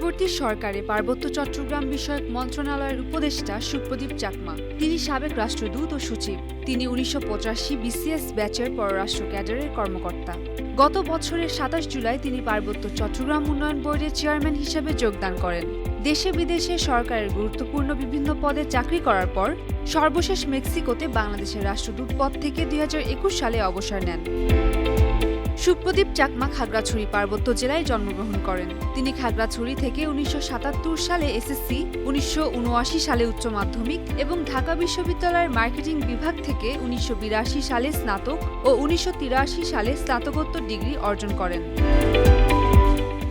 অন্তর্বর্তী সরকারে পার্বত্য চট্টগ্রাম বিষয়ক মন্ত্রণালয়ের উপদেষ্টা সুপ্রদীপ চাকমা। তিনি সাবেক রাষ্ট্রদূত ও সচিব। তিনি ১৯৮৫ বিসিএস ব্যাচের পররাষ্ট্র ক্যাডারের কর্মকর্তা। গত বছরের ২৭ জুলাই তিনি পার্বত্য চট্টগ্রাম উন্নয়ন বোর্ডের চেয়ারম্যান হিসেবে যোগদান করেন। দেশে বিদেশে সরকারের গুরুত্বপূর্ণ বিভিন্ন পদে চাকরি করার পর সর্বশেষ মেক্সিকোতে বাংলাদেশের রাষ্ট্রদূত পদ থেকে ২০২১ সালে অবসর নেন। সুপ্রদীপ চাকমা খাগড়াছড়ি পার্বত্য জেলায় জন্মগ্রহণ করেন। তিনি খাগড়াছড়ি থেকে ১৯৭৭ সালে এসএসসি, ১৯৭৯ সালে উচ্চ মাধ্যমিক এবং ঢাকা বিশ্ববিদ্যালয়ের মার্কেটিং বিভাগ থেকে ১৯৮২ সালে স্নাতক ও ১৯৮৩ সালে স্নাতকোত্তর ডিগ্রি অর্জন করেন।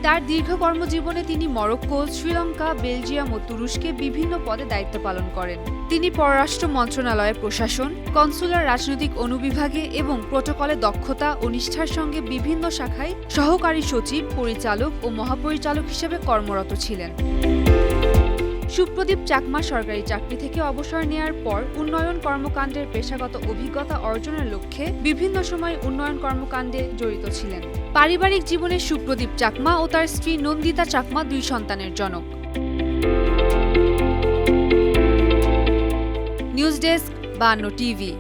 তার দীর্ঘ কর্মজীবনে তিনি মরক্কো, শ্রীলঙ্কা, বেলজিয়াম ও তুরস্কে বিভিন্ন পদে দায়িত্ব পালন করেন। তিনি পররাষ্ট্র মন্ত্রণালয়ের প্রশাসন, কনসুলার রাজনৈতিক অনুবিভাগে এবং প্রোটোকলে দক্ষতা ও নিষ্ঠার সঙ্গে বিভিন্ন শাখায় সহকারী সচিব, পরিচালক ও মহাপরিচালক হিসেবে কর্মরত ছিলেন। সুপ্রদীপ চাকমা সরকারি চাকরি থেকে অবসর নেয়ার পর উন্নয়ন কর্মকাণ্ডের পেশাগত অভিজ্ঞতা অর্জনের লক্ষ্যে বিভিন্ন সময় উন্নয়ন কর্মকাণ্ডে জড়িত ছিলেন। পারিবারিক জীবনে সুপ্রদীপ চাকমা ও তার স্ত্রী নন্দিতা চাকমা ২ সন্তানের জনক। News desk, ৫২ TV.